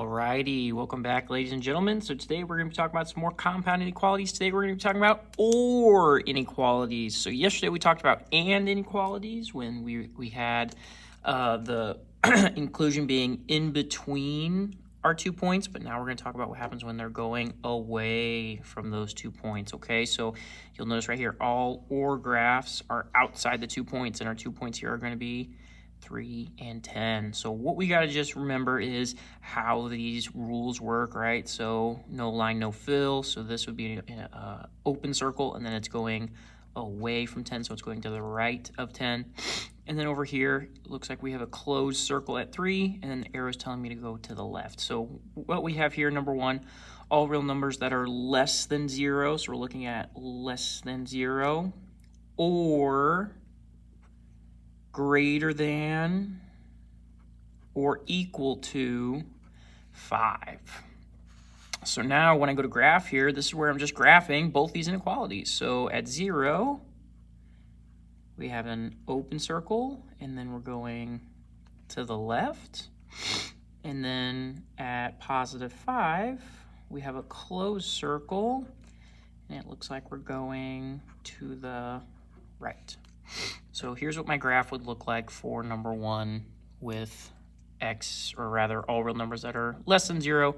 Alrighty, welcome back, ladies and gentlemen. So today we're going to be talking about some more compound inequalities. Today we're going to be talking about OR inequalities. So yesterday we talked about AND inequalities when we had the inclusion being in between our 2 points, but now we're going to talk about what happens when they're going away from those 2 points, okay? So you'll notice right here, all OR graphs are outside the 2 points, and our 2 points here are going to be 3 and 10. So what we got to just remember is how these rules work, right? So no line, no fill. So this would be an open circle, and then it's going away from 10, so it's going to the right of 10. And then over here, it looks like we have a closed circle at 3, and then the arrow is telling me to go to the left. So what we have here, number one, all real numbers that are less than 0. So we're looking at less than 0, or greater than or equal to 5. So now when I go to graph here, this is where I'm just graphing both these inequalities. So at 0, we have an open circle, and then we're going to the left. And then at positive 5, we have a closed circle, and it looks like we're going to the right. So here's what my graph would look like for number 1 with x, or rather all real numbers that are less than 0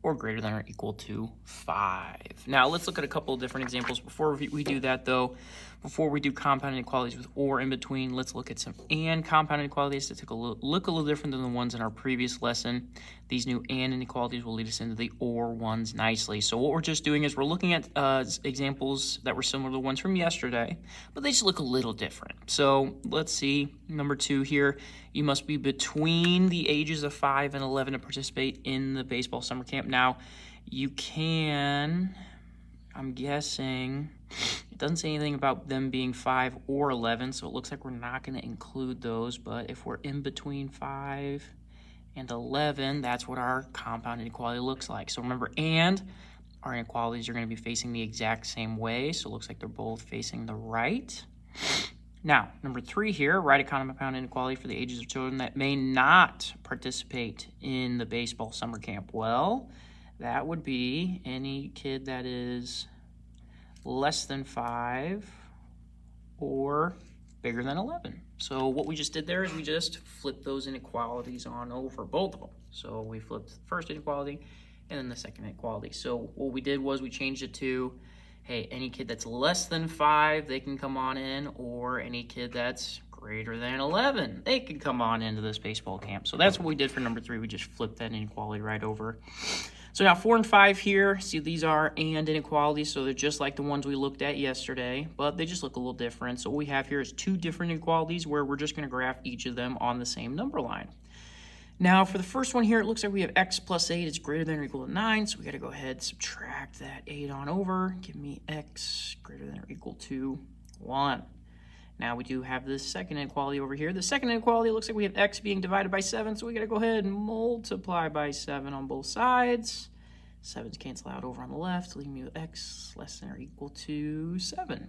or greater than or equal to 5. Now let's look at a couple of different examples. Before we do that though, before we do compound inequalities with or in between, let's look at some and compound inequalities that look a little different than the ones in our previous lesson. These new and inequalities will lead us into the or ones nicely. So what we're just doing is we're looking at examples that were similar to the ones from yesterday, but they just look a little different. So let's see, number 2 here, you must be between the ages of 5 and 11 to participate in the baseball summer camp. Now, you can, I'm guessing, it doesn't say anything about them being 5 or 11, so it looks like we're not going to include those, but if we're in between 5 and 11, that's what our compound inequality looks like. So remember, and our inequalities are going to be facing the exact same way, so it looks like they're both facing the right. Now, number 3 here, write a compound inequality for the ages of children that may not participate in the baseball summer camp. Well, that would be any kid that is less than 5 or bigger than 11. So what we just did there is we just flipped those inequalities on over, both of them. So we flipped the first inequality and then the second inequality. So what we did was we changed it to, hey, any kid that's less than 5, they can come on in, or any kid that's greater than 11, they can come on into this baseball camp. So that's what we did for number 3. We just flipped that inequality right over. So now 4 and 5 here, see these are and inequalities, so they're just like the ones we looked at yesterday, but they just look a little different. So what we have here is 2 different inequalities where we're just going to graph each of them on the same number line. Now for the first one here, it looks like we have x plus 8 is greater than or equal to 9, so we got to go ahead and subtract that 8 on over, give me x greater than or equal to 1. Now we do have this second inequality over here. The second inequality looks like we have x being divided by 7, so we got to go ahead and multiply by 7 on both sides. 7's cancel out over on the left, leaving me with x less than or equal to 7.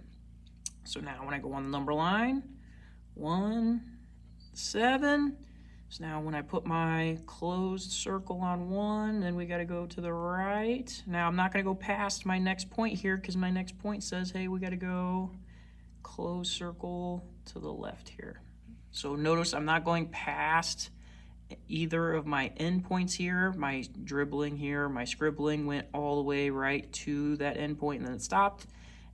So now when I go on the number line, 1, 7. So now when I put my closed circle on 1, then we got to go to the right. Now I'm not going to go past my next point here because my next point says, hey, we got to go close circle to the left here. So notice I'm not going past either of my endpoints here. My dribbling here, my scribbling went all the way right to that endpoint and then it stopped.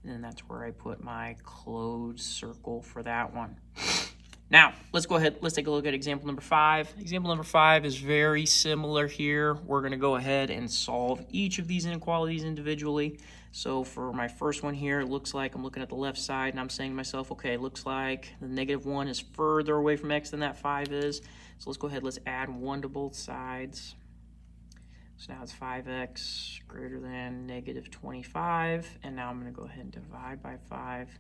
And then that's where I put my closed circle for that one. Now, let's go ahead, let's take a look at example number 5. Example number 5 is very similar here. We're going to go ahead and solve each of these inequalities individually. So for my first one here, it looks like I'm looking at the left side and I'm saying to myself, okay, it looks like the -1 is further away from x than that 5 is. So let's go ahead, let's add 1 to both sides. So now it's 5x greater than -25. And now I'm going to go ahead and divide by 5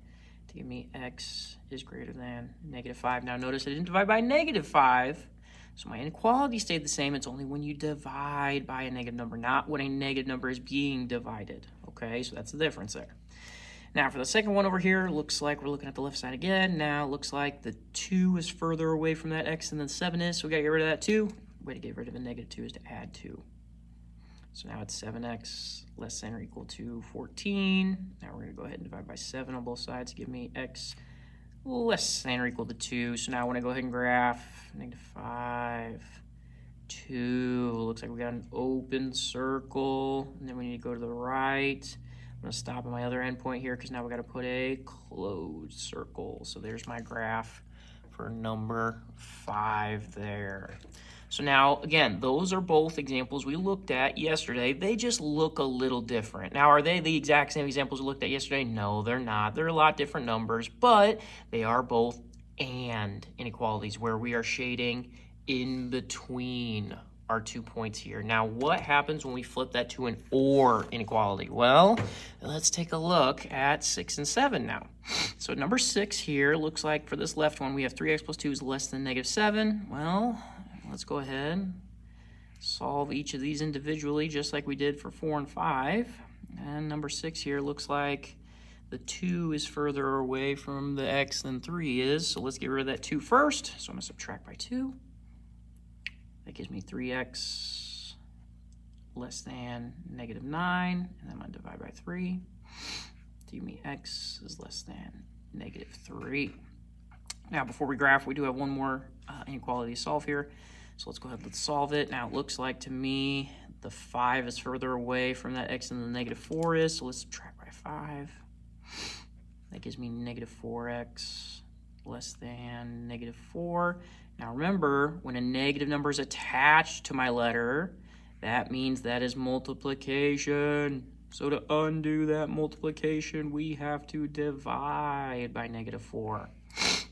to give me x is greater than -5. Now notice I didn't divide by -5, so my inequality stayed the same. It's only when you divide by a negative number, not when a negative number is being divided. Okay, so that's the difference there. Now for the second one over here, looks like we're looking at the left side again. Now it looks like the 2 is further away from that x than the 7 is, so we gotta get rid of that 2. Way to get rid of a -2 is to add 2. So now it's 7x less than or equal to 14. Now we're going to go ahead and divide by 7 on both sides to give me x less than or equal to 2. So now when I go ahead and graph -5, 2, looks like we got an open circle. And then we need to go to the right. I'm going to stop at my other endpoint here because now we got to put a closed circle. So there's my graph for number 5 there. So now, again, those are both examples we looked at yesterday. They just look a little different. Now, are they the exact same examples we looked at yesterday? No, they're not. They're a lot different numbers, but they are both and inequalities where we are shading in between our 2 points here. Now, what happens when we flip that to an or inequality? Well, let's take a look at 6 and 7 now. So number 6 here looks like for this left one, we have 3x plus 2 is less than -7. Well, let's go ahead, solve each of these individually, just like we did for 4 and 5. And number 6 here looks like the 2 is further away from the x than 3 is. So let's get rid of that 2 first. So I'm going to subtract by 2. That gives me 3x less than -9. And I'm going to divide by 3 to give me x is less than -3. Now, before we graph, we do have one more inequality to solve here. So let's go ahead, let's solve it. Now, it looks like to me the 5 is further away from that x than the -4 is. So let's subtract by 5. That gives me -4x less than -4. Now, remember, when a negative number is attached to my letter, that means that is multiplication. So to undo that multiplication, we have to divide by -4.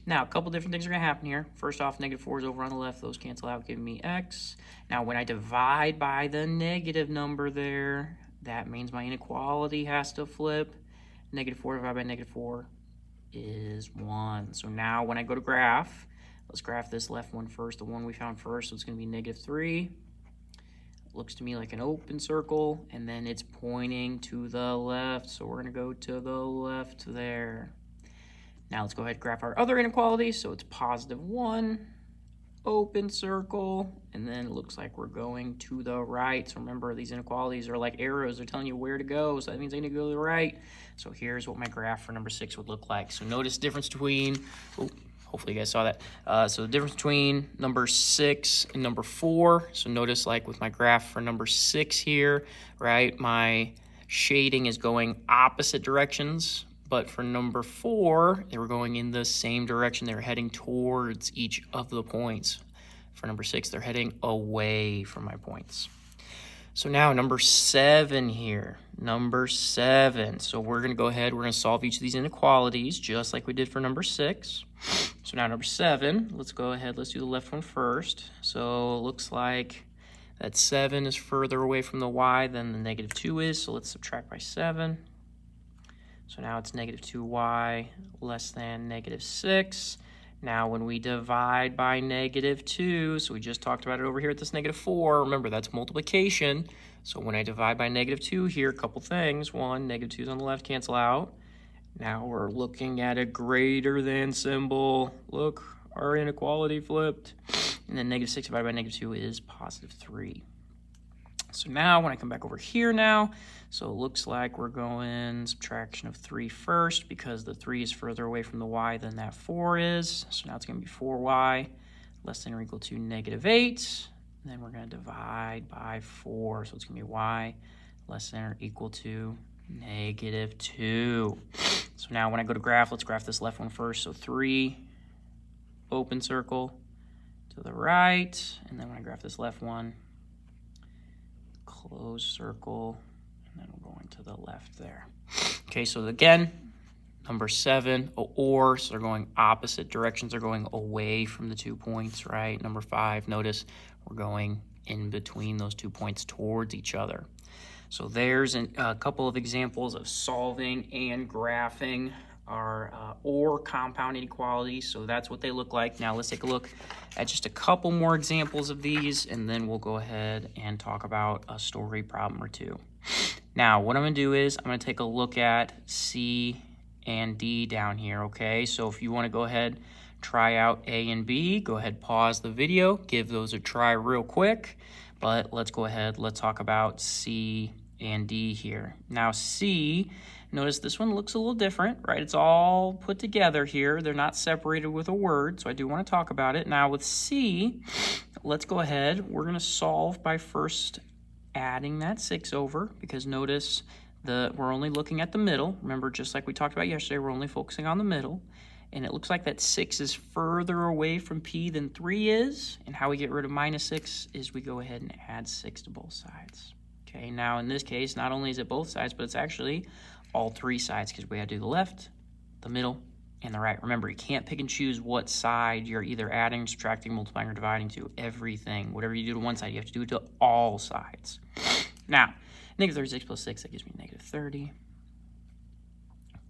Now, a couple different things are going to happen here. First off, -4 is over on the left. Those cancel out, giving me x. Now, when I divide by the negative number there, that means my inequality has to flip. -4 divided by -4 is 1. So now when I go to graph, let's graph this left one first, the one we found first. So it's going to be -3. Looks to me like an open circle, and then it's pointing to the left. So we're going to go to the left there. Now let's go ahead and graph our other inequality. So it's +1, open circle, and then it looks like we're going to the right. So remember, these inequalities are like arrows. They're telling you where to go. So that means I need to go to the right. So here's what my graph for number 6 would look like. So notice the difference between, hopefully you guys saw that. So the difference between number 6 and number 4. So notice like with my graph for number 6 here, right, my shading is going opposite directions. But for number 4, they were going in the same direction. They were heading towards each of the points. For number 6, they're heading away from my points. So now number 7 here. Number 7. So we're going to go ahead. We're going to solve each of these inequalities just like we did for number 6. So now number 7, let's go ahead. Let's do the left one first. So it looks like that 7 is further away from the y than the -2 is. So let's subtract by 7. So now it's -2y less than -6. Now when we divide by -2, so we just talked about it over here at this -4, remember that's multiplication. So when I divide by -2 here, a couple things. One, -2's on the left, cancel out. Now we're looking at a greater than symbol. Look, our inequality flipped. And then -6 divided by -2 is +3. So now when I come back over here now, so it looks like we're going subtraction of 3 first because the 3 is further away from the y than that 4 is. So now it's going to be 4y less than or equal to -8. And then we're going to divide by 4. So it's going to be y less than or equal to -2. So now when I go to graph, let's graph this left one first. So 3, open circle to the right. And then when I graph this left one, closed circle, and then we're going to the left there. Okay, so again, number 7, or, so they're going opposite directions. They're going away from the 2 points, right? Number 5, notice we're going in between those 2 points towards each other. So there's a couple of examples of solving and graphing our or compound inequalities. So that's what they look like. Now let's take a look at just a couple more examples of these, and then we'll go ahead and talk about a story problem or two. Now what I'm going to do is I'm going to take a look at C and D down here, okay? So if you want to go ahead, try out A and B, go ahead, pause the video, give those a try real quick. But let's go ahead, let's talk about C and D here. Now C, notice this one looks a little different, right? It's all put together here. They're not separated with a word, so I do want to talk about it. Now with C, let's go ahead. We're going to solve by first adding that 6 over, because notice we're only looking at the middle. Remember, just like we talked about yesterday, we're only focusing on the middle. And it looks like that 6 is further away from P than 3 is. And how we get rid of minus 6 is we go ahead and add 6 to both sides. Okay, now in this case, not only is it both sides, but it's actually all 3 sides, because we had to do the left, the middle, and the right. Remember, you can't pick and choose what side you're either adding, subtracting, multiplying, or dividing to. Everything. Whatever you do to one side, you have to do it to all sides. Now, negative 36 plus 6, that gives me negative 30.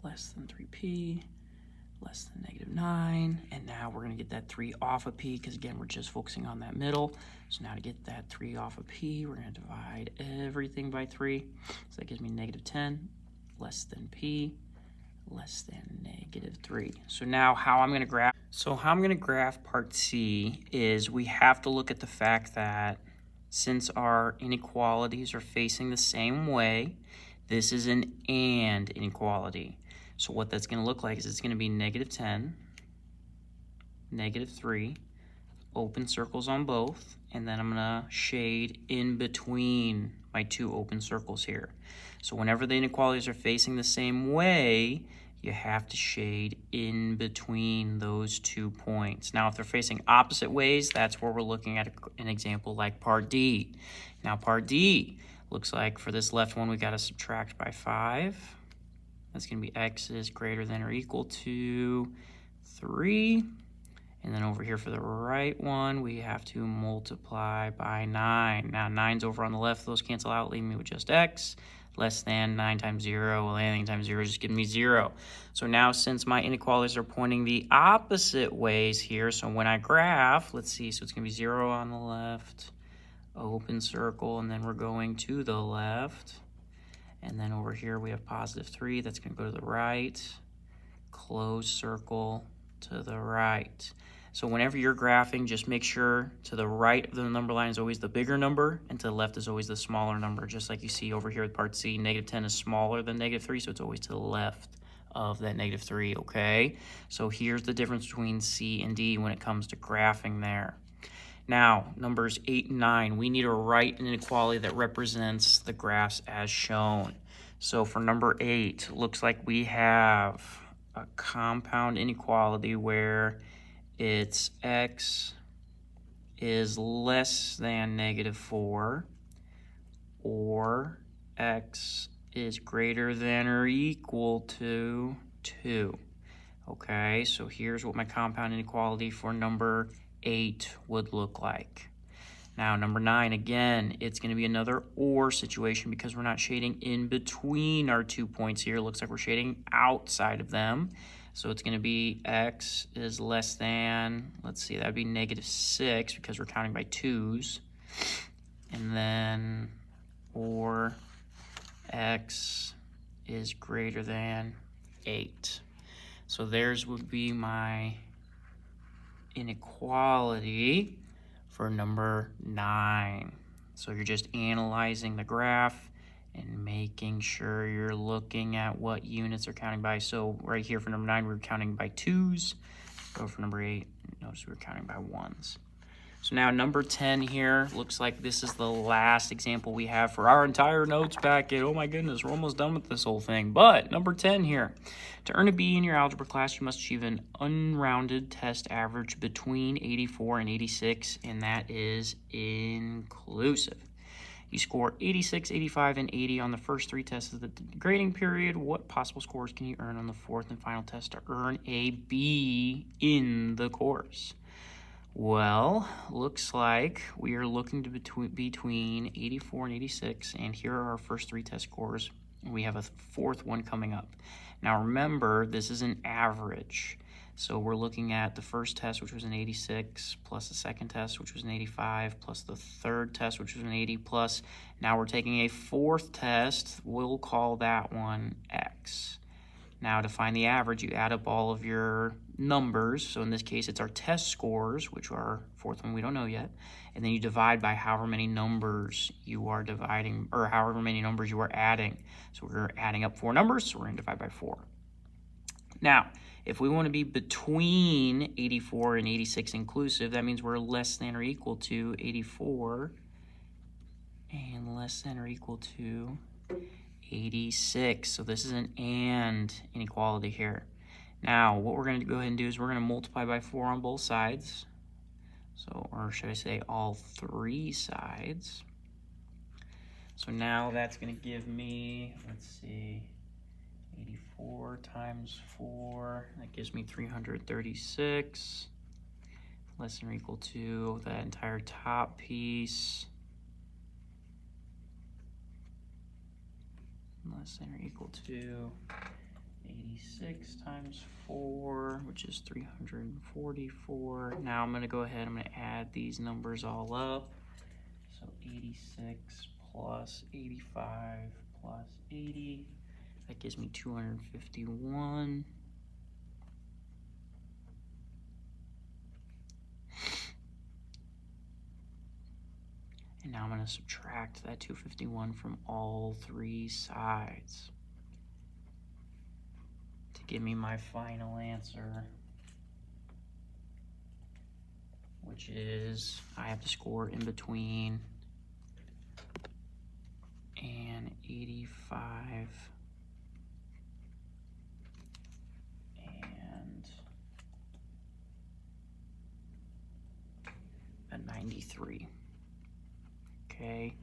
Less than 3p. Less than negative 9. And now we're going to get that 3 off of p, because again, we're just focusing on that middle. So now to get that 3 off of p, we're going to divide everything by 3. So that gives me negative 10. Less than p. Less than negative 3. So now how I'm going to graph part C is we have to look at the fact that since our inequalities are facing the same way, this is an and inequality. So what that's going to look like is it's going to be negative 10, negative 3, open circles on both, and then I'm going to shade in between my 2 open circles here. So whenever the inequalities are facing the same way, you have to shade in between those 2 points. Now, if they're facing opposite ways, that's where we're looking at an example like part D. Now, part D looks like for this left one, we got to subtract by 5. That's going to be x is greater than or equal to 3. And then over here for the right one, we have to multiply by 9. Now, 9's over on the left. Those cancel out, leaving me with just x. Less than 9 times 0. Well, anything times 0 is just giving me 0. So now, since my inequalities are pointing the opposite ways here, so when I graph, let's see, so it's going to be 0 on the left, open circle, and then we're going to the left. And then over here we have positive 3. That's going to go to the right. Close circle to the right. So whenever you're graphing, just make sure to the right of the number line is always the bigger number, and to the left is always the smaller number. Just like you see over here with part C, negative 10 is smaller than negative 3, so it's always to the left of that negative 3, okay? So here's the difference between C and D when it comes to graphing there. Now, numbers 8 and 9, we need to write an inequality that represents the graphs as shown. So for number 8, looks like we have a compound inequality where it's x is less than negative 4 or x is greater than or equal to 2. Okay, so here's what my compound inequality for number 8 would look like. Now, number 9, again, it's going to be another or situation because we're not shading in between our 2 points here. It looks like we're shading outside of them. So it's going to be x is less than, let's see, that would be negative 6 because we're counting by 2's. And then, or x is greater than 8. So theirs would be my inequality for number 9. So you're just analyzing the graph and making sure you're looking at what units are counting by. So right here for number 9, we're counting by 2's. Go for number 8, notice we're counting by 1's. So now number 10 here, looks like this is the last example we have for our entire notes packet. Oh my goodness, we're almost done with this whole thing. But number 10 here, to earn a B in your algebra class, you must achieve an unrounded test average between 84 and 86, and that is inclusive. You score 86, 85, and 80 on the first 3 tests of the grading period. What possible scores can you earn on the 4th and final test to earn a B in the course? Well, looks like we are looking to between 84 and 86, and here are our first 3 test scores. We have a 4th one coming up. Now remember, this is an average. So we're looking at the first test, which was an 86, plus the second test, which was an 85, plus the third test, which was an 80 plus. Now we're taking a 4th test. We'll call that one X. Now to find the average, you add up all of your numbers. So in this case, it's our test scores, which are fourth one we don't know yet. And then you divide by however many numbers you are dividing, or however many numbers you are adding. So we're adding up 4 numbers, so we're going to divide by 4. Now, if we want to be between 84 and 86 inclusive, that means we're less than or equal to 84 and less than or equal to 86. So this is an and inequality here. Now, what we're going to go ahead and do is we're going to multiply by 4 on both sides. So, or should I say all 3 sides. So now that's going to give me, let's see, 84 times 4, that gives me 336, less than or equal to that entire top piece, less than or equal to 86 times 4, which is 344. Now I'm going to go ahead, I'm going to add these numbers all up. So 86 plus 85 plus 80, that gives me 251. And now I'm going to subtract that 251 from all 3 sides to give me my final answer, which is I have to score in between and 85 and a 93. Okay,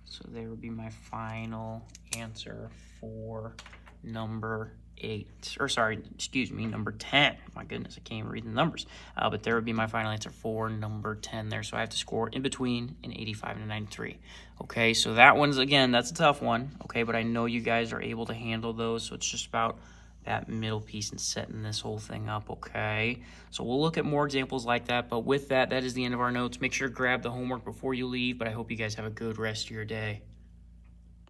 so there would be my final answer for number 8, or sorry, excuse me, number 10. My goodness, I can't even read the numbers. But there would be my final answer for number 10 there. So I have to score in between an 85 and a 93. Okay, so that one's, again, that's a tough one. Okay, but I know you guys are able to handle those. So it's just about that middle piece and setting this whole thing up, okay? So we'll look at more examples like that. But with that, that is the end of our notes. Make sure to grab the homework before you leave. But I hope you guys have a good rest of your day.